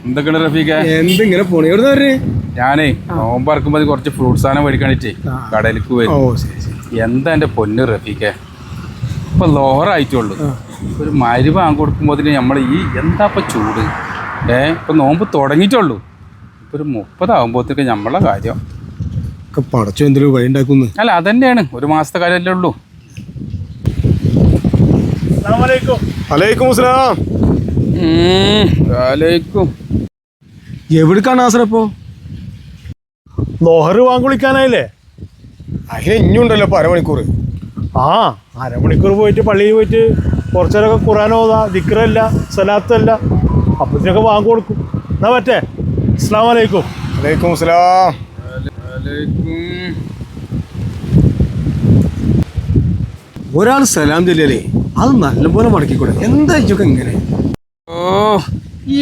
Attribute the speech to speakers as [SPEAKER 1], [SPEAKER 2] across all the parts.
[SPEAKER 1] എന്തൊക്കെയാണ് റഫീഖ?
[SPEAKER 2] എന്തിങ്ങനെ പോണേ? എവിടെ
[SPEAKER 1] ഞാനേ നോമ്പറക്കുമ്പോ കുറച്ച് ഫ്രൂട്ട്സ് സാധനം മേടിക്കാണിട്ടേ കടയിലേക്ക് വരും. എന്താ എന്റെ പൊന്ന് റഫീഖ, ഇപ്പൊ ലോഹറായിട്ടുള്ളൂ. ഒരു മരുവ് വാങ്ങി കൊടുക്കുമ്പോ നമ്മൾ ഈ എന്താ ഇപ്പൊ ചൂട് ഇപ്പൊ നോമ്പ് തുടങ്ങിയിട്ടുള്ളൂ. ഇപ്പൊ ഒരു 30 ആകുമ്പോഴത്തേക്ക് നമ്മളെ കാര്യം
[SPEAKER 2] പടച്ചോ എന്തെങ്കിലും വഴി ഉണ്ടാക്കുന്നു.
[SPEAKER 1] അല്ല അതന്നെയാണ്, ഒരു മാസത്തെ കാര്യമല്ലേ ഉള്ളൂ.
[SPEAKER 2] എവിടേക്കാണ് ആസറപ്പോ?
[SPEAKER 3] ലോഹറ് വാങ്ങിക്കാനായില്ലേ?
[SPEAKER 2] അതിന് ഇനിയുണ്ടല്ലോ ഇപ്പൊ അരമണിക്കൂർ.
[SPEAKER 3] അരമണിക്കൂർ പോയിട്ട് പള്ളിയിൽ പോയിട്ട് കുറച്ചേരൊക്കെ ഖുറാനോതാ, ദിക്റല്ല, സലാത്തല്ല, അപ്പത്തിനൊക്കെ വാങ്ങി കൊടുക്കും. എന്നാ പറ്റേ? അസ്സലാമു അലൈക്കും.
[SPEAKER 2] വലൈക്കും അസ്സലാം. ഒരാൾ സലാം ചൊല്ലിയാലേ അത് നല്ലപോലെ മടക്കിക്കൂടെ? എന്താ ഇതൊക്കെ ഇങ്ങനെ?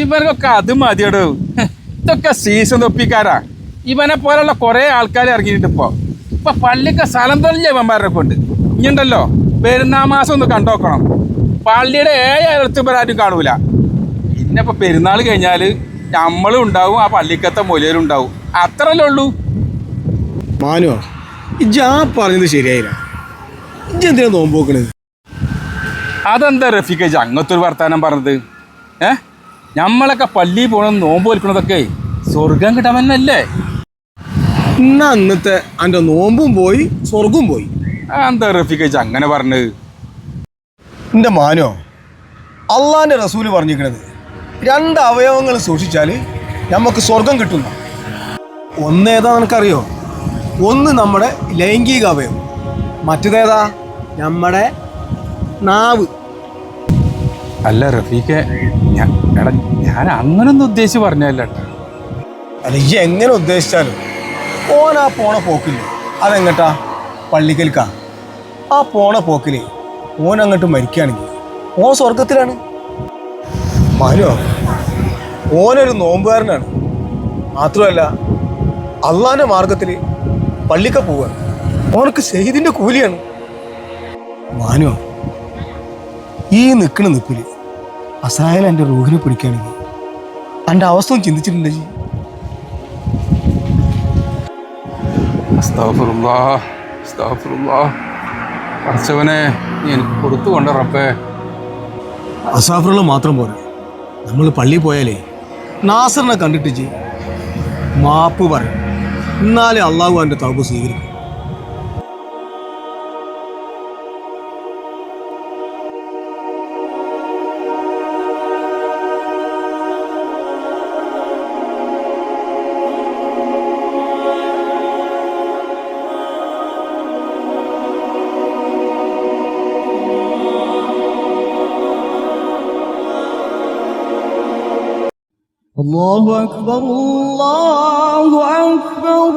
[SPEAKER 1] ഇവർക്കൊക്കെ അത് മതിയടോ. ഇതൊക്കെ സീസൺ തൊപ്പിക്കാരാ. ഇവനെ പോലുള്ള കുറെ ആൾക്കാർ ഇറങ്ങിയിട്ട് ഇപ്പൊ പള്ളിക്ക് സ്ഥലം തൊഴിഞ്ഞ ഇവന്മാരെ കൊണ്ട് ഇനിയുണ്ടല്ലോ പെരുന്നാൾ മാസം ഒന്ന് കണ്ടോക്കണം. പള്ളിയുടെ 7 ഇവരാരും കാണൂല. പിന്നെ ഇപ്പൊ പെരുന്നാൾ കഴിഞ്ഞാല് നമ്മളും ഉണ്ടാവും, ആ പള്ളിക്കത്തെ മൊലിയലും ഉണ്ടാവും. അത്രല്ലേ ഉള്ളൂ.
[SPEAKER 2] മാനുവോ, ഇജ്ജാ പറഞ്ഞത് ശരിയായില്ല. ഇജ്ജെന്തിനാ നോമ്പ് നോക്കണത്?
[SPEAKER 1] അതെന്താ റഫീഖ അങ്ങനത്തെ ഒരു വർത്താനം പറഞ്ഞത്? നമ്മളൊക്കെ പള്ളിയിൽ പോകണം നോമ്പ് വലിക്കണതൊക്കെ സ്വർഗം കിട്ടാമെന്നല്ലേ?
[SPEAKER 2] ഇന്നാ അന്നത്തെ എൻ്റെ നോമ്പും പോയി സ്വർഗവും പോയി.
[SPEAKER 1] എന്താ റഫീഖ അങ്ങനെ പറഞ്ഞത്?
[SPEAKER 2] എൻ്റെ മാനോ, അള്ളാൻ്റെ റസൂല് പറഞ്ഞിരിക്കണത് 2 അവയവങ്ങൾ സൂക്ഷിച്ചാൽ നമുക്ക് സ്വർഗം കിട്ടുന്ന. ഒന്നേതാ നിനക്കറിയോ? ഒന്ന് നമ്മുടെ ലൈംഗിക അവയവം, മറ്റേതേതാ? നമ്മുടെ നാവ്.
[SPEAKER 1] അല്ല റഫീഖ, ഞാൻ അങ്ങനൊന്നും ഉദ്ദേശിച്ച് പറഞ്ഞല്ല.
[SPEAKER 2] അല്ല, ഈ എങ്ങനെ ഉദ്ദേശിച്ചാലും ഓൻ ആ പോണ പോക്കില്ലേ, അതെങ്ങട്ടാ? പള്ളിക്കൽക്കാ. ആ പോണ പോക്കില് ഓൻ അങ്ങോട്ട് മരിക്കുകയാണെങ്കിൽ ഓൻ സ്വർഗത്തിലാണ്. മാനോ, ഓനൊരു നോമ്പുകാരനാണ്. മാത്രമല്ല അള്ളാന്റെ മാർഗത്തിൽ പള്ളിക്ക പോവാണ്. ഓനക്ക് ഷഹീദിന്റെ കൂലിയാണ്. മാനോ, ഈ നിൽപ്പില് അസായാൽ എൻ്റെ റൂഹിനെ പിടിക്കുകയാണെങ്കിൽ എൻ്റെ അവസ്ഥ ഒന്ന് ചിന്തിച്ചിട്ടുണ്ട്.
[SPEAKER 1] അർച്ചവനെ നീ എനിക്ക് കൊടുത്തു കൊണ്ട റബ്ബേ.
[SPEAKER 2] അസാഫറുള്ള മാത്രം പോരാ, നമ്മൾ പള്ളിയിൽ പോയാലേ നാസറിനെ കണ്ടിട്ട് മാപ്പ് പറയും. എന്നാലേ അള്ളാഹു എൻ്റെ തൗബ സ്വീകരിക്കും.
[SPEAKER 4] الله أكبر الله أكبر